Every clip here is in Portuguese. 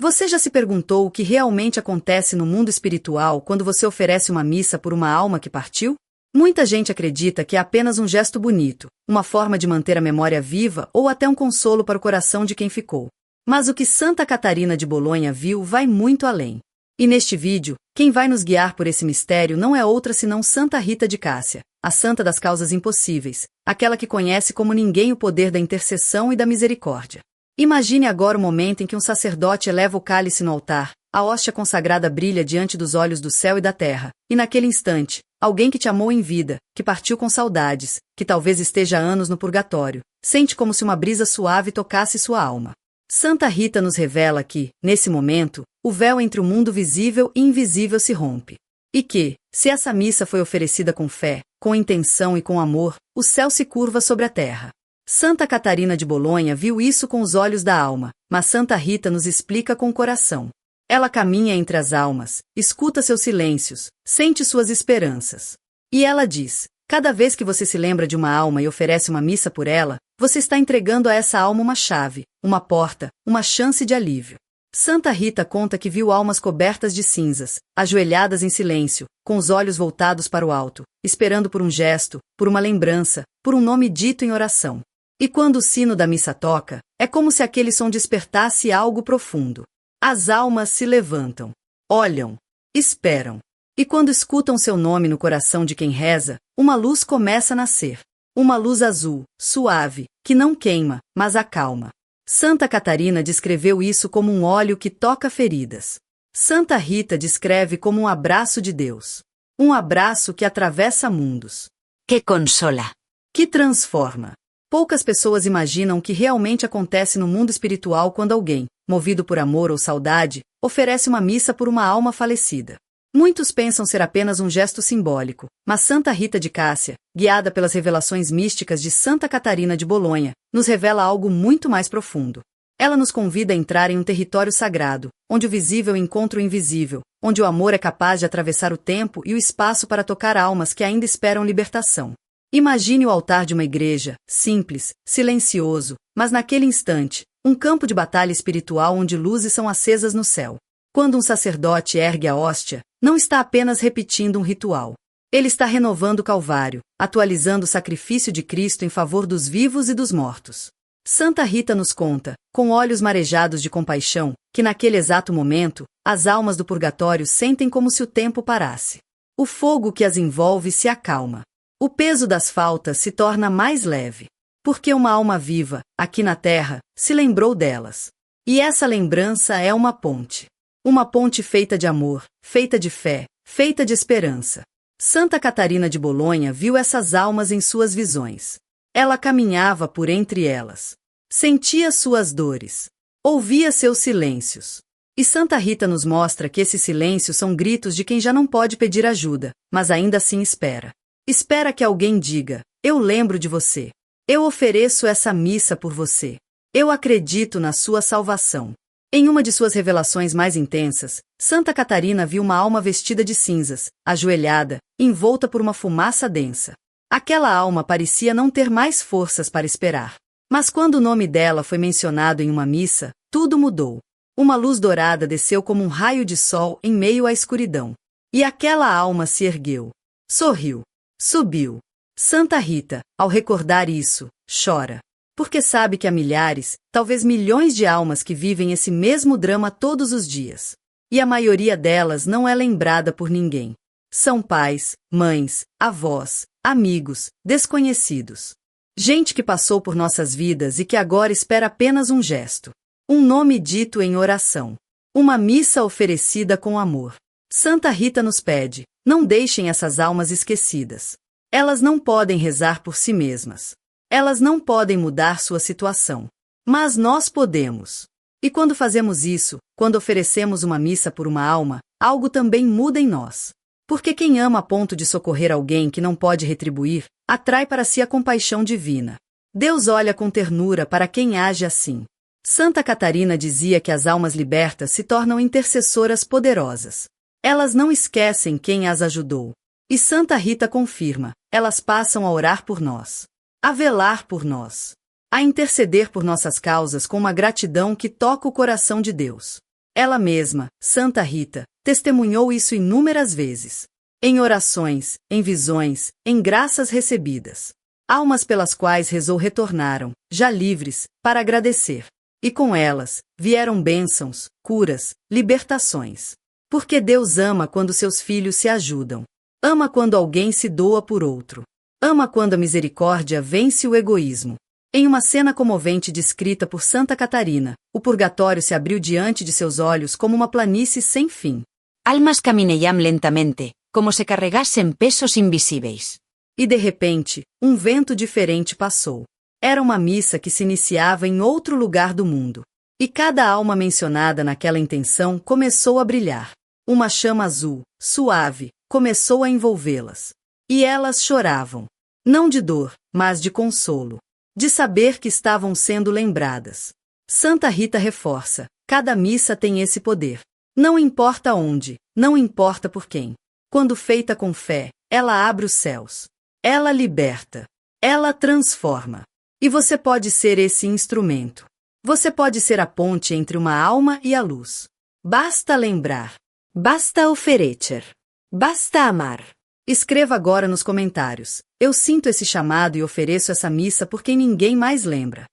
Você já se perguntou o que realmente acontece no mundo espiritual quando você oferece uma missa por uma alma que partiu? Muita gente acredita que é apenas um gesto bonito, uma forma de manter a memória viva ou até um consolo para o coração de quem ficou. Mas o que Santa Catarina de Bolonha viu vai muito além. E neste vídeo, quem vai nos guiar por esse mistério não é outra senão Santa Rita de Cássia, a santa das causas impossíveis, aquela que conhece como ninguém o poder da intercessão e da misericórdia. Imagine agora o momento em que um sacerdote eleva o cálice no altar, a hóstia consagrada brilha diante dos olhos do céu e da terra, e naquele instante, alguém que te amou em vida, que partiu com saudades, que talvez esteja há anos no purgatório, sente como se uma brisa suave tocasse sua alma. Santa Rita nos revela que, nesse momento, o véu entre o mundo visível e invisível se rompe. E que, se essa missa foi oferecida com fé, com intenção e com amor, o céu se curva sobre a terra. Santa Catarina de Bolonha viu isso com os olhos da alma, mas Santa Rita nos explica com o coração. Ela caminha entre as almas, escuta seus silêncios, sente suas esperanças. E ela diz: cada vez que você se lembra de uma alma e oferece uma missa por ela, você está entregando a essa alma uma chave, uma porta, uma chance de alívio. Santa Rita conta que viu almas cobertas de cinzas, ajoelhadas em silêncio, com os olhos voltados para o alto, esperando por um gesto, por uma lembrança, por um nome dito em oração. E quando o sino da missa toca, é como se aquele som despertasse algo profundo. As almas se levantam, olham, esperam. E quando escutam seu nome no coração de quem reza, uma luz começa a nascer. Uma luz azul, suave, que não queima, mas acalma. Santa Catarina descreveu isso como um óleo que toca feridas. Santa Rita descreve como um abraço de Deus. Um abraço que atravessa mundos. Que consola. Que transforma. Poucas pessoas imaginam o que realmente acontece no mundo espiritual quando alguém, movido por amor ou saudade, oferece uma missa por uma alma falecida. Muitos pensam ser apenas um gesto simbólico, mas Santa Rita de Cássia, guiada pelas revelações místicas de Santa Catarina de Bolonha, nos revela algo muito mais profundo. Ela nos convida a entrar em um território sagrado, onde o visível encontra o invisível, onde o amor é capaz de atravessar o tempo e o espaço para tocar almas que ainda esperam libertação. Imagine o altar de uma igreja, simples, silencioso, mas naquele instante, um campo de batalha espiritual onde luzes são acesas no céu. Quando um sacerdote ergue a hóstia, não está apenas repetindo um ritual. Ele está renovando o Calvário, atualizando o sacrifício de Cristo em favor dos vivos e dos mortos. Santa Rita nos conta, com olhos marejados de compaixão, que naquele exato momento, as almas do purgatório sentem como se o tempo parasse. O fogo que as envolve se acalma. O peso das faltas se torna mais leve. Porque uma alma viva, aqui na terra, se lembrou delas. E essa lembrança é uma ponte. Uma ponte feita de amor, feita de fé, feita de esperança. Santa Catarina de Bolonha viu essas almas em suas visões. Ela caminhava por entre elas. Sentia suas dores. Ouvia seus silêncios. E Santa Rita nos mostra que esses silêncios são gritos de quem já não pode pedir ajuda, mas ainda assim espera. Espera que alguém diga: eu lembro de você. Eu ofereço essa missa por você. Eu acredito na sua salvação. Em uma de suas revelações mais intensas, Santa Catarina viu uma alma vestida de cinzas, ajoelhada, envolta por uma fumaça densa. Aquela alma parecia não ter mais forças para esperar. Mas quando o nome dela foi mencionado em uma missa, tudo mudou. Uma luz dourada desceu como um raio de sol em meio à escuridão. E aquela alma se ergueu. Sorriu. Subiu. Santa Rita, ao recordar isso, chora. Porque sabe que há milhares, talvez milhões de almas que vivem esse mesmo drama todos os dias. E a maioria delas não é lembrada por ninguém. São pais, mães, avós, amigos, desconhecidos. Gente que passou por nossas vidas e que agora espera apenas um gesto. Um nome dito em oração. Uma missa oferecida com amor. Santa Rita nos pede: não deixem essas almas esquecidas. Elas não podem rezar por si mesmas. Elas não podem mudar sua situação. Mas nós podemos. E quando fazemos isso, quando oferecemos uma missa por uma alma, algo também muda em nós. Porque quem ama a ponto de socorrer alguém que não pode retribuir, atrai para si a compaixão divina. Deus olha com ternura para quem age assim. Santa Catarina dizia que as almas libertas se tornam intercessoras poderosas. Elas não esquecem quem as ajudou. E Santa Rita confirma, elas passam a orar por nós. A velar por nós. A interceder por nossas causas com uma gratidão que toca o coração de Deus. Ela mesma, Santa Rita, testemunhou isso inúmeras vezes. Em orações, em visões, em graças recebidas. Almas pelas quais rezou retornaram, já livres, para agradecer. E com elas, vieram bênçãos, curas, libertações. Porque Deus ama quando seus filhos se ajudam. Ama quando alguém se doa por outro. Ama quando a misericórdia vence o egoísmo. Em uma cena comovente descrita por Santa Catarina, o purgatório se abriu diante de seus olhos como uma planície sem fim. Almas camineiam lentamente, como se carregassem pesos invisíveis. E de repente, um vento diferente passou. Era uma missa que se iniciava em outro lugar do mundo. E cada alma mencionada naquela intenção começou a brilhar. Uma chama azul, suave, começou a envolvê-las. E elas choravam. Não de dor, mas de consolo. De saber que estavam sendo lembradas. Santa Rita reforça: cada missa tem esse poder. Não importa onde, não importa por quem. Quando feita com fé, ela abre os céus. Ela liberta. Ela transforma. E você pode ser esse instrumento. Você pode ser a ponte entre uma alma e a luz. Basta lembrar. Basta oferecer. Basta amar. Escreva agora nos comentários: eu sinto esse chamado e ofereço essa missa por quem ninguém mais lembra.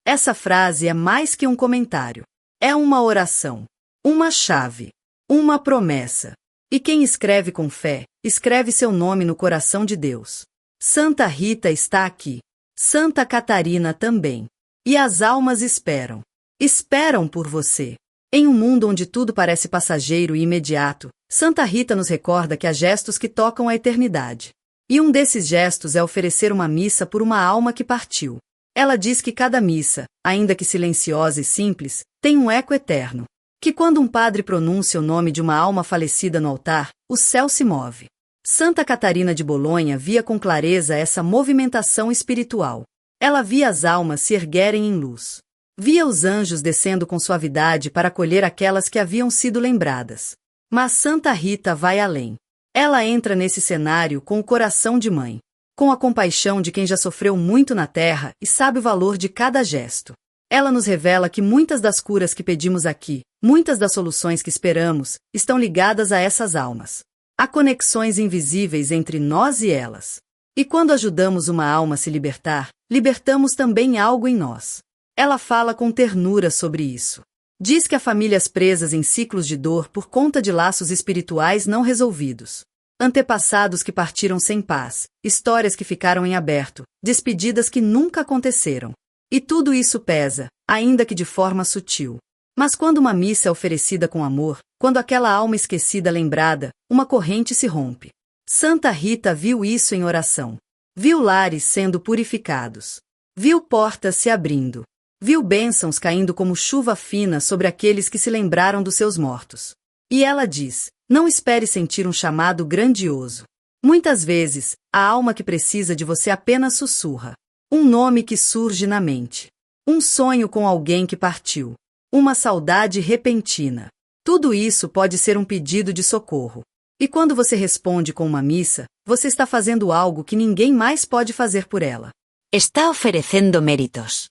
Essa frase é mais que um comentário. É uma oração. Uma chave. Uma promessa. E quem escreve com fé, escreve seu nome no coração de Deus. Santa Rita está aqui. Santa Catarina também. E as almas esperam. Esperam por você. Em um mundo onde tudo parece passageiro e imediato, Santa Rita nos recorda que há gestos que tocam a eternidade. E um desses gestos é oferecer uma missa por uma alma que partiu. Ela diz que cada missa, ainda que silenciosa e simples, tem um eco eterno. Que quando um padre pronuncia o nome de uma alma falecida no altar, o céu se move. Santa Catarina de Bolonha via com clareza essa movimentação espiritual. Ela via as almas se erguerem em luz. Via os anjos descendo com suavidade para acolher aquelas que haviam sido lembradas. Mas Santa Rita vai além. Ela entra nesse cenário com o coração de mãe, com a compaixão de quem já sofreu muito na terra e sabe o valor de cada gesto. Ela nos revela que muitas das curas que pedimos aqui, muitas das soluções que esperamos, estão ligadas a essas almas. Há conexões invisíveis entre nós e elas. E quando ajudamos uma alma a se libertar, libertamos também algo em nós. Ela fala com ternura sobre isso. Diz que há famílias presas em ciclos de dor por conta de laços espirituais não resolvidos. Antepassados que partiram sem paz, histórias que ficaram em aberto, despedidas que nunca aconteceram. E tudo isso pesa, ainda que de forma sutil. Mas quando uma missa é oferecida com amor, quando aquela alma esquecida é lembrada, uma corrente se rompe. Santa Rita viu isso em oração. Viu lares sendo purificados. Viu portas se abrindo. Viu bênçãos caindo como chuva fina sobre aqueles que se lembraram dos seus mortos. E ela diz: não espere sentir um chamado grandioso. Muitas vezes, a alma que precisa de você apenas sussurra. Um nome que surge na mente. Um sonho com alguém que partiu. Uma saudade repentina. Tudo isso pode ser um pedido de socorro. E quando você responde com uma missa, você está fazendo algo que ninguém mais pode fazer por ela. Está oferecendo méritos.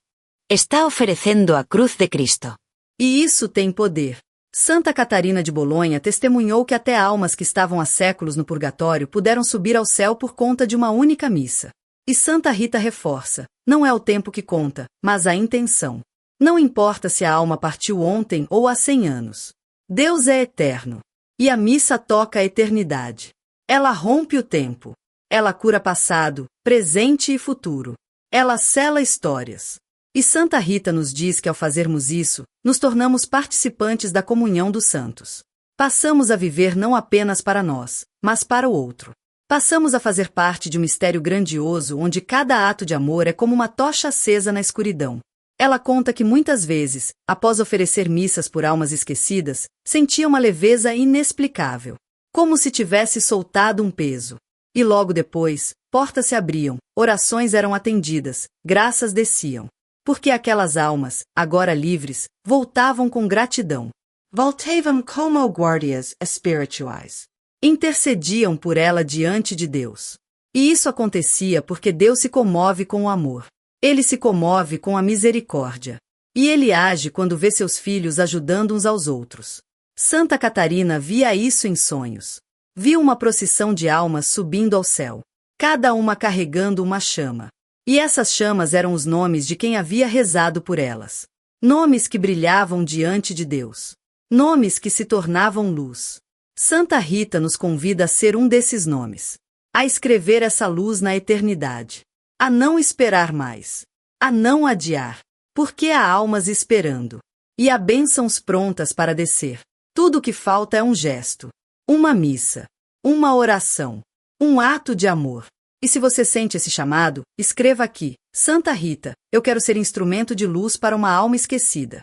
Está oferecendo a cruz de Cristo. E isso tem poder. Santa Catarina de Bolonha testemunhou que até almas que estavam há séculos no purgatório puderam subir ao céu por conta de uma única missa. E Santa Rita reforça: não é o tempo que conta, mas a intenção. Não importa se a alma partiu ontem ou há 100 anos. Deus é eterno. E a missa toca a eternidade. Ela rompe o tempo. Ela cura passado, presente e futuro. Ela sela histórias. E Santa Rita nos diz que ao fazermos isso, nos tornamos participantes da comunhão dos santos. Passamos a viver não apenas para nós, mas para o outro. Passamos a fazer parte de um mistério grandioso onde cada ato de amor é como uma tocha acesa na escuridão. Ela conta que muitas vezes, após oferecer missas por almas esquecidas, sentia uma leveza inexplicável, como se tivesse soltado um peso. E logo depois, portas se abriam, orações eram atendidas, graças desciam. Porque aquelas almas, agora livres, voltavam com gratidão. Voltavam como guardias espirituais. Intercediam por ela diante de Deus. E isso acontecia porque Deus se comove com o amor. Ele se comove com a misericórdia. E ele age quando vê seus filhos ajudando uns aos outros. Santa Catarina via isso em sonhos. Viu uma procissão de almas subindo ao céu, cada uma carregando uma chama. E essas chamas eram os nomes de quem havia rezado por elas. Nomes que brilhavam diante de Deus. Nomes que se tornavam luz. Santa Rita nos convida a ser um desses nomes. A escrever essa luz na eternidade. A não esperar mais. A não adiar. Porque há almas esperando. E há bênçãos prontas para descer. Tudo o que falta é um gesto. Uma missa. Uma oração. Um ato de amor. E se você sente esse chamado, escreva aqui: Santa Rita, eu quero ser instrumento de luz para uma alma esquecida.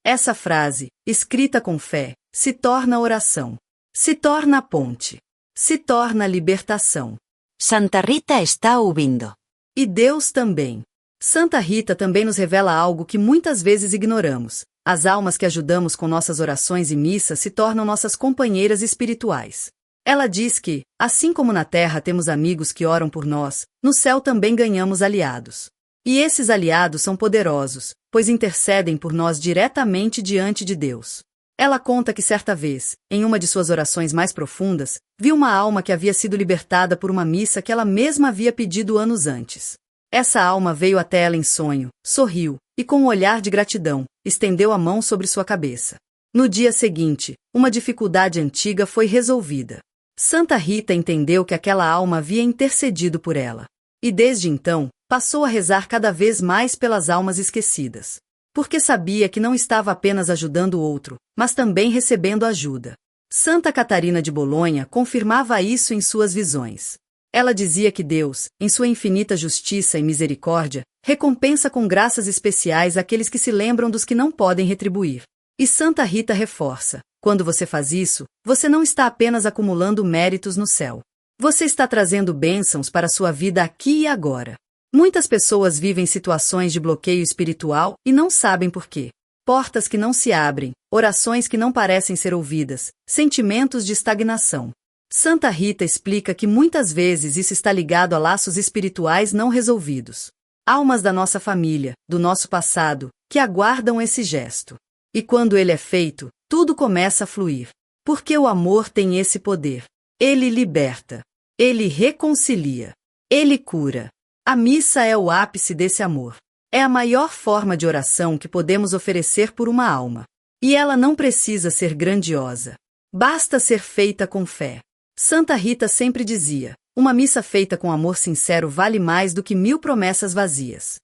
Essa frase, escrita com fé, se torna oração. Se torna ponte. Se torna libertação. Santa Rita está ouvindo. E Deus também. Santa Rita também nos revela algo que muitas vezes ignoramos. As almas que ajudamos com nossas orações e missas se tornam nossas companheiras espirituais. Ela diz que, assim como na terra temos amigos que oram por nós, no céu também ganhamos aliados. E esses aliados são poderosos, pois intercedem por nós diretamente diante de Deus. Ela conta que certa vez, em uma de suas orações mais profundas, viu uma alma que havia sido libertada por uma missa que ela mesma havia pedido anos antes. Essa alma veio até ela em sonho, sorriu, e com um olhar de gratidão, estendeu a mão sobre sua cabeça. No dia seguinte, uma dificuldade antiga foi resolvida. Santa Rita entendeu que aquela alma havia intercedido por ela. E desde então, passou a rezar cada vez mais pelas almas esquecidas. Porque sabia que não estava apenas ajudando o outro, mas também recebendo ajuda. Santa Catarina de Bolonha confirmava isso em suas visões. Ela dizia que Deus, em sua infinita justiça e misericórdia, recompensa com graças especiais aqueles que se lembram dos que não podem retribuir. E Santa Rita reforça: quando você faz isso, você não está apenas acumulando méritos no céu. Você está trazendo bênçãos para a sua vida aqui e agora. Muitas pessoas vivem situações de bloqueio espiritual e não sabem por quê. Portas que não se abrem, orações que não parecem ser ouvidas, sentimentos de estagnação. Santa Rita explica que muitas vezes isso está ligado a laços espirituais não resolvidos. Almas da nossa família, do nosso passado, que aguardam esse gesto. E quando ele é feito, tudo começa a fluir. Porque o amor tem esse poder. Ele liberta. Ele reconcilia. Ele cura. A missa é o ápice desse amor. É a maior forma de oração que podemos oferecer por uma alma. E ela não precisa ser grandiosa. Basta ser feita com fé. Santa Rita sempre dizia: uma missa feita com amor sincero vale mais do que 1000 promessas vazias.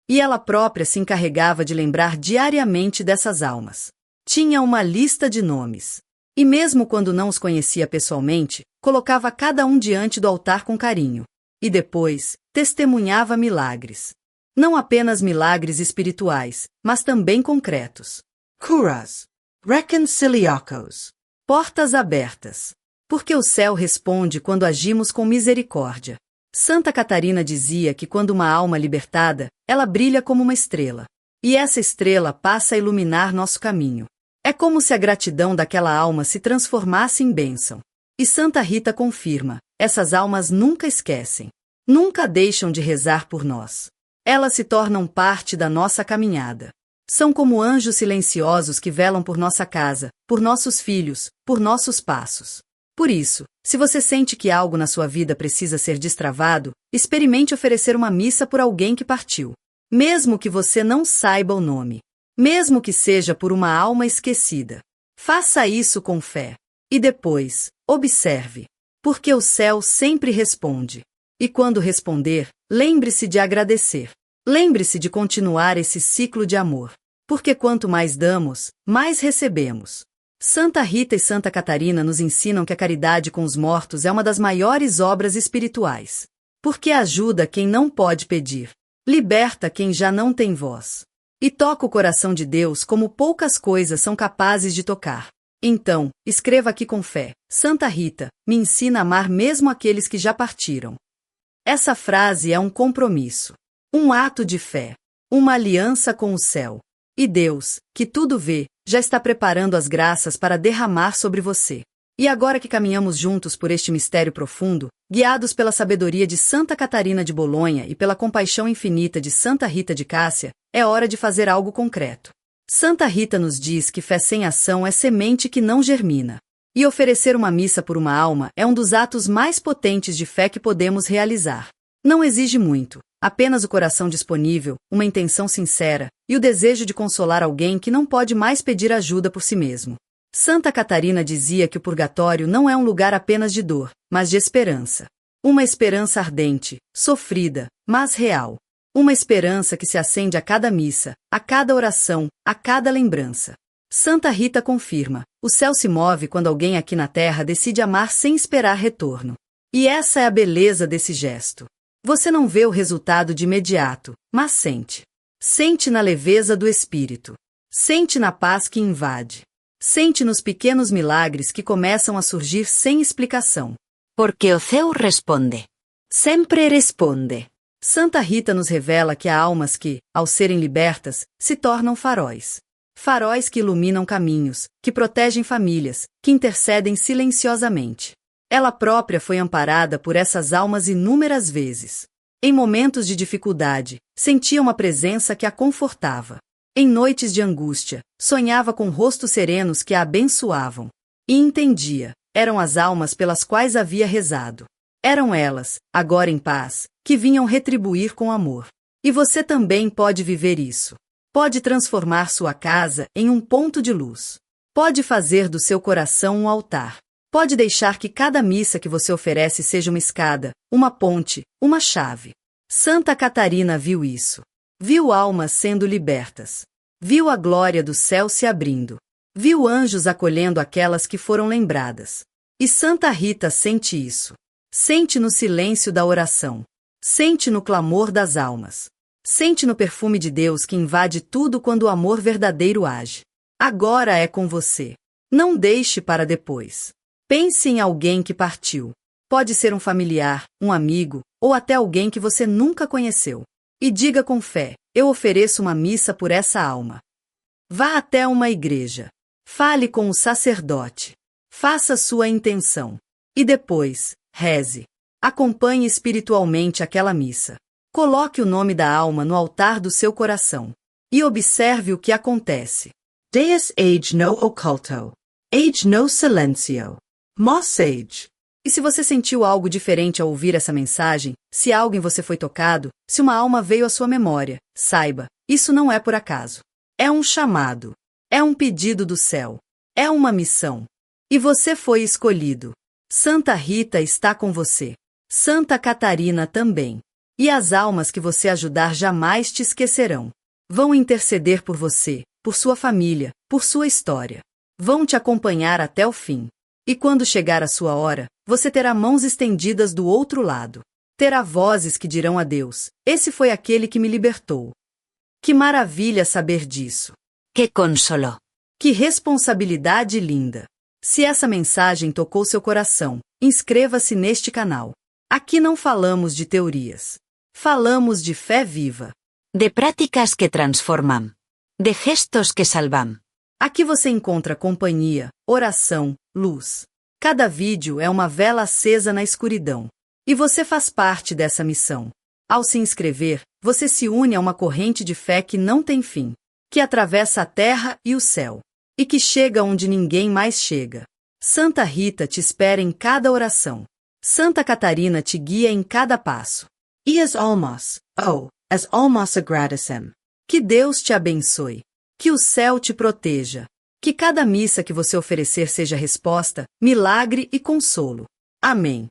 E ela própria se encarregava de lembrar diariamente dessas almas. Tinha uma lista de nomes. E mesmo quando não os conhecia pessoalmente, colocava cada um diante do altar com carinho. E depois, testemunhava milagres. Não apenas milagres espirituais, mas também concretos. Curas. Reconciliacos. Portas abertas. Porque o céu responde quando agimos com misericórdia. Santa Catarina dizia que quando uma alma é libertada, ela brilha como uma estrela. E essa estrela passa a iluminar nosso caminho. É como se a gratidão daquela alma se transformasse em bênção. E Santa Rita confirma: essas almas nunca esquecem. Nunca deixam de rezar por nós. Elas se tornam parte da nossa caminhada. São como anjos silenciosos que velam por nossa casa, por nossos filhos, por nossos passos. Por isso, se você sente que algo na sua vida precisa ser destravado, experimente oferecer uma missa por alguém que partiu. Mesmo que você não saiba o nome. Mesmo que seja por uma alma esquecida. Faça isso com fé. E depois, observe. Porque o céu sempre responde. E quando responder, lembre-se de agradecer. Lembre-se de continuar esse ciclo de amor. Porque quanto mais damos, mais recebemos. Santa Rita e Santa Catarina nos ensinam que a caridade com os mortos é uma das maiores obras espirituais. Porque ajuda quem não pode pedir. Liberta quem já não tem voz. E toca o coração de Deus como poucas coisas são capazes de tocar. Então, escreva aqui com fé: Santa Rita, me ensina a amar mesmo aqueles que já partiram. Essa frase é um compromisso. Um ato de fé. Uma aliança com o céu. E Deus, que tudo vê, já está preparando as graças para derramar sobre você. E agora que caminhamos juntos por este mistério profundo, guiados pela sabedoria de Santa Catarina de Bolonha e pela compaixão infinita de Santa Rita de Cássia, é hora de fazer algo concreto. Santa Rita nos diz que fé sem ação é semente que não germina. E oferecer uma missa por uma alma é um dos atos mais potentes de fé que podemos realizar. Não exige muito, apenas o coração disponível, uma intenção sincera e o desejo de consolar alguém que não pode mais pedir ajuda por si mesmo. Santa Catarina dizia que o purgatório não é um lugar apenas de dor, mas de esperança. Uma esperança ardente, sofrida, mas real. Uma esperança que se acende a cada missa, a cada oração, a cada lembrança. Santa Rita confirma: o céu se move quando alguém aqui na terra decide amar sem esperar retorno. E essa é a beleza desse gesto. Você não vê o resultado de imediato, mas sente. Sente na leveza do espírito. Sente na paz que invade. Sente nos pequenos milagres que começam a surgir sem explicação. Porque o céu responde. Sempre responde. Santa Rita nos revela que há almas que, ao serem libertas, se tornam faróis. Faróis que iluminam caminhos, que protegem famílias, que intercedem silenciosamente. Ela própria foi amparada por essas almas inúmeras vezes. Em momentos de dificuldade, sentia uma presença que a confortava. Em noites de angústia, sonhava com rostos serenos que a abençoavam. E entendia, eram as almas pelas quais havia rezado. Eram elas, agora em paz, que vinham retribuir com amor. E você também pode viver isso. Pode transformar sua casa em um ponto de luz. Pode fazer do seu coração um altar. Pode deixar que cada missa que você oferece seja uma escada, uma ponte, uma chave. Santa Catarina viu isso. Viu almas sendo libertas. Viu a glória do céu se abrindo. Viu anjos acolhendo aquelas que foram lembradas. E Santa Rita sente isso. Sente no silêncio da oração. Sente no clamor das almas. Sente no perfume de Deus que invade tudo quando o amor verdadeiro age. Agora é com você. Não deixe para depois. Pense em alguém que partiu. Pode ser um familiar, um amigo, ou até alguém que você nunca conheceu. E diga com fé: eu ofereço uma missa por essa alma. Vá até uma igreja. Fale com o sacerdote. Faça sua intenção. E depois, reze. Acompanhe espiritualmente aquela missa. Coloque o nome da alma no altar do seu coração. E observe o que acontece. Deus age no occulto. Age no silencio. Mos age. E se você sentiu algo diferente ao ouvir essa mensagem, se algo em você foi tocado, se uma alma veio à sua memória, saiba, isso não é por acaso. É um chamado. É um pedido do céu. É uma missão. E você foi escolhido. Santa Rita está com você. Santa Catarina também. E as almas que você ajudar jamais te esquecerão. Vão interceder por você, por sua família, por sua história. Vão te acompanhar até o fim. E quando chegar a sua hora, você terá mãos estendidas do outro lado. Terá vozes que dirão a Deus: esse foi aquele que me libertou. Que maravilha saber disso. Que consolo. Que responsabilidade linda. Se essa mensagem tocou seu coração, inscreva-se neste canal. Aqui não falamos de teorias. Falamos de fé viva. De práticas que transformam. De gestos que salvam. Aqui você encontra companhia, oração, luz. Cada vídeo é uma vela acesa na escuridão. E você faz parte dessa missão. Ao se inscrever, você se une a uma corrente de fé que não tem fim, que atravessa a terra e o céu, e que chega onde ninguém mais chega. Santa Rita te espera em cada oração. Santa Catarina te guia em cada passo. E as almas, as almas agradecem. Que Deus te abençoe. Que o céu te proteja. Que cada missa que você oferecer seja resposta, milagre e consolo. Amém.